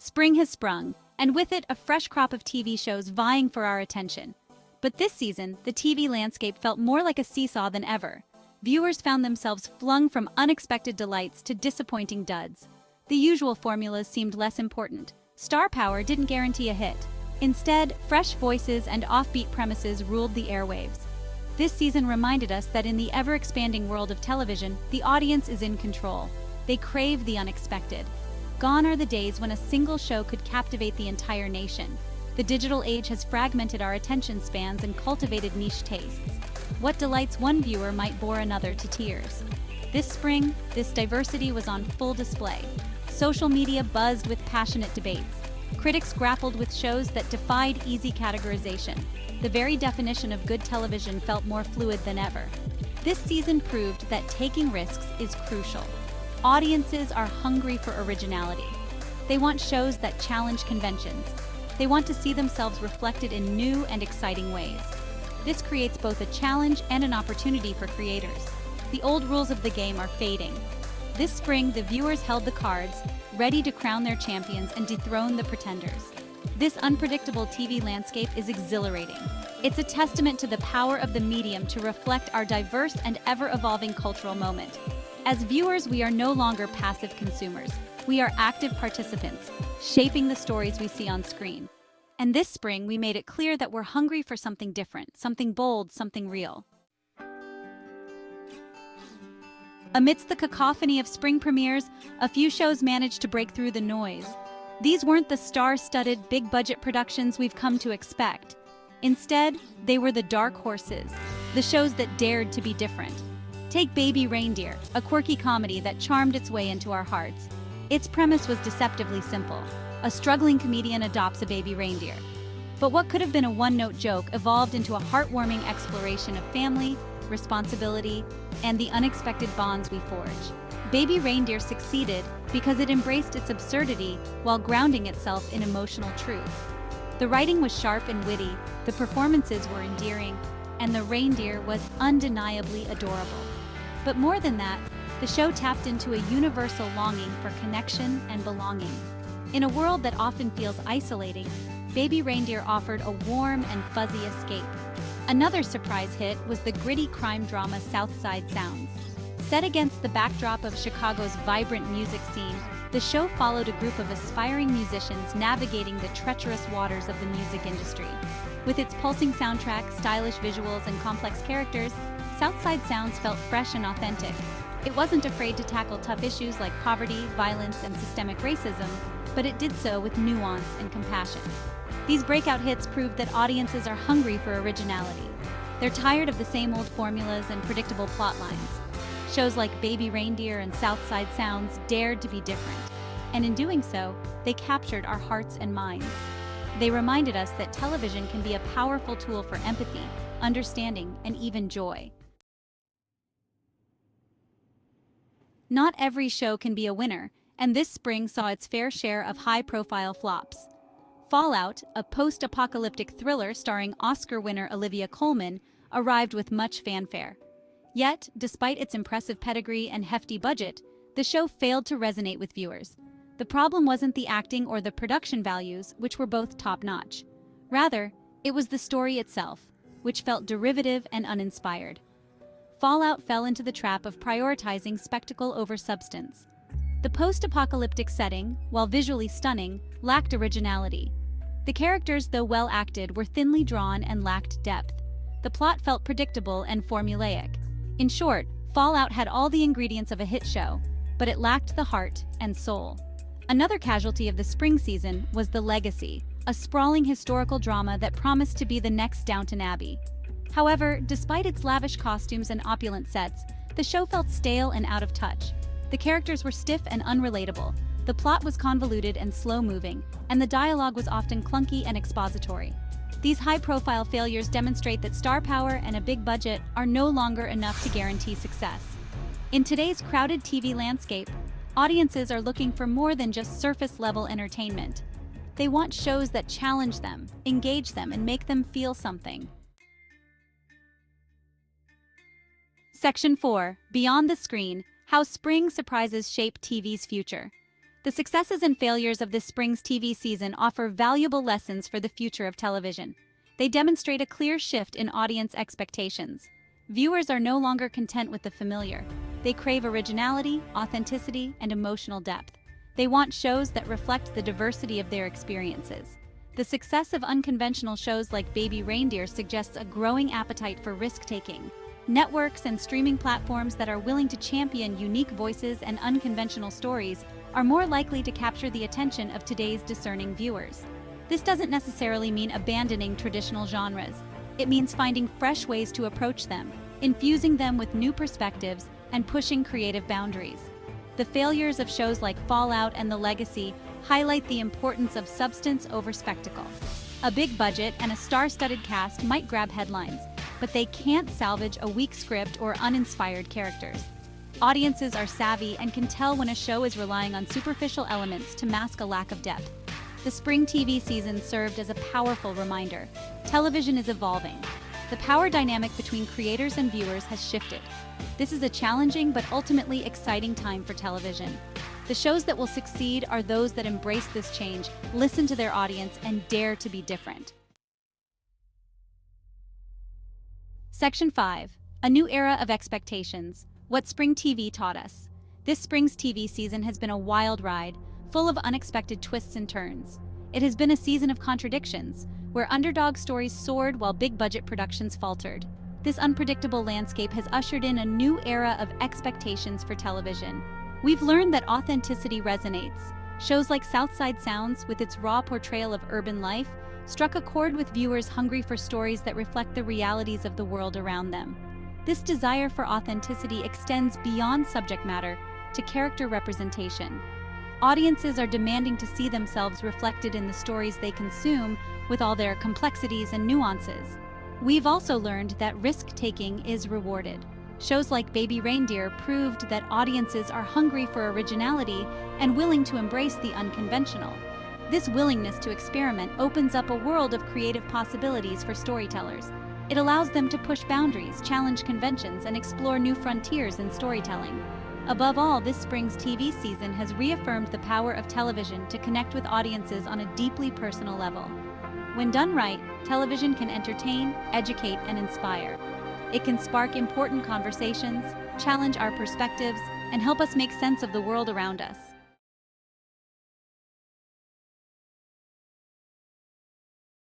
Spring has sprung, and with it a fresh crop of TV shows vying for our attention. But this season, the TV landscape felt more like a seesaw than ever. Viewers found themselves flung from unexpected delights to disappointing duds. The usual formulas seemed less important. Star power didn't guarantee a hit. Instead, fresh voices and offbeat premises ruled the airwaves. This season reminded us that in the ever-expanding world of television, the audience is in control. They crave the unexpected. Gone are the days when a single show could captivate the entire nation. The digital age has fragmented our attention spans and cultivated niche tastes. What delights one viewer might bore another to tears. This spring, this diversity was on full display. Social media buzzed with passionate debates. Critics grappled with shows that defied easy categorization. The very definition of good television felt more fluid than ever. This season proved that taking risks is crucial. Audiences are hungry for originality. They want shows that challenge conventions. They want to see themselves reflected in new and exciting ways. This creates both a challenge and an opportunity for creators. The old rules of the game are fading. This spring, the viewers held the cards, ready to crown their champions and dethrone the pretenders. This unpredictable TV landscape is exhilarating. It's a testament to the power of the medium to reflect our diverse and ever-evolving cultural moment. As viewers, we are no longer passive consumers. We are active participants, shaping the stories we see on screen. And this spring, we made it clear that we're hungry for something different, something bold, something real. Amidst the cacophony of spring premieres, a few shows managed to break through the noise. These weren't the star-studded, big-budget productions we've come to expect. Instead, they were the dark horses, the shows that dared to be different. Take Baby Reindeer, a quirky comedy that charmed its way into our hearts. Its premise was deceptively simple. A struggling comedian adopts a baby reindeer. But what could have been a one-note joke evolved into a heartwarming exploration of family, responsibility, and the unexpected bonds we forge. Baby Reindeer succeeded because it embraced its absurdity while grounding itself in emotional truth. The writing was sharp and witty, the performances were endearing, and the reindeer was undeniably adorable. But more than that, the show tapped into a universal longing for connection and belonging. In a world that often feels isolating, Baby Reindeer offered a warm and fuzzy escape. Another surprise hit was the gritty crime drama South Side Sounds. Set against the backdrop of Chicago's vibrant music scene, the show followed a group of aspiring musicians navigating the treacherous waters of the music industry. With its pulsing soundtrack, stylish visuals, and complex characters, South Side Sounds felt fresh and authentic. It wasn't afraid to tackle tough issues like poverty, violence, and systemic racism, but it did so with nuance and compassion. These breakout hits proved that audiences are hungry for originality. They're tired of the same old formulas and predictable plot lines. Shows like Baby Reindeer and South Side Sounds dared to be different, and in doing so, they captured our hearts and minds. They reminded us that television can be a powerful tool for empathy, understanding, and even joy. Not every show can be a winner, and this spring saw its fair share of high-profile flops. Fallout, a post-apocalyptic thriller starring Oscar winner Olivia Colman, arrived with much fanfare. Yet, despite its impressive pedigree and hefty budget, the show failed to resonate with viewers. The problem wasn't the acting or the production values, which were both top-notch. Rather, it was the story itself, which felt derivative and uninspired. Fallout fell into the trap of prioritizing spectacle over substance. The post-apocalyptic setting, while visually stunning, lacked originality. The characters, though well acted, were thinly drawn and lacked depth. The plot felt predictable and formulaic. In short, Fallout had all the ingredients of a hit show, but it lacked the heart and soul. Another casualty of the spring season was The Legacy, a sprawling historical drama that promised to be the next Downton Abbey. However, despite its lavish costumes and opulent sets, the show felt stale and out of touch. The characters were stiff and unrelatable, the plot was convoluted and slow-moving, and the dialogue was often clunky and expository. These high-profile failures demonstrate that star power and a big budget are no longer enough to guarantee success. In today's crowded TV landscape, audiences are looking for more than just surface-level entertainment. They want shows that challenge them, engage them, and make them feel something. Section 4. Beyond the Screen: How Spring Surprises Shape TV's Future. The successes and failures of this spring's TV season offer valuable lessons for the future of television. They demonstrate a clear shift in audience expectations. Viewers are no longer content with the familiar. They crave originality, authenticity, and emotional depth. They want shows that reflect the diversity of their experiences. The success of unconventional shows like Baby Reindeer suggests a growing appetite for risk-taking. Networks and streaming platforms that are willing to champion unique voices and unconventional stories are more likely to capture the attention of today's discerning viewers. This doesn't necessarily mean abandoning traditional genres. It means finding fresh ways to approach them, infusing them with new perspectives, and pushing creative boundaries. The failures of shows like Fallout and The Legacy highlight the importance of substance over spectacle. A big budget and a star-studded cast might grab headlines, but they can't salvage a weak script or uninspired characters. Audiences are savvy and can tell when a show is relying on superficial elements to mask a lack of depth. The spring TV season served as a powerful reminder. Television is evolving. The power dynamic between creators and viewers has shifted. This is a challenging but ultimately exciting time for television. The shows that will succeed are those that embrace this change, listen to their audience, and dare to be different. Section 5. A new era of expectations. What spring TV taught us. This spring's TV season has been a wild ride, full of unexpected twists and turns. It has been a season of contradictions, where underdog stories soared while big-budget productions faltered. This unpredictable landscape has ushered in a new era of expectations for television. We've learned that authenticity resonates. Shows like Southside Sounds, with its raw portrayal of urban life, struck a chord with viewers hungry for stories that reflect the realities of the world around them. This desire for authenticity extends beyond subject matter to character representation. Audiences are demanding to see themselves reflected in the stories they consume, with all their complexities and nuances. We've also learned that risk-taking is rewarded. Shows like Baby Reindeer proved that audiences are hungry for originality and willing to embrace the unconventional. This willingness to experiment opens up a world of creative possibilities for storytellers. It allows them to push boundaries, challenge conventions, and explore new frontiers in storytelling. Above all, this spring's TV season has reaffirmed the power of television to connect with audiences on a deeply personal level. When done right, television can entertain, educate, and inspire. It can spark important conversations, challenge our perspectives, and help us make sense of the world around us.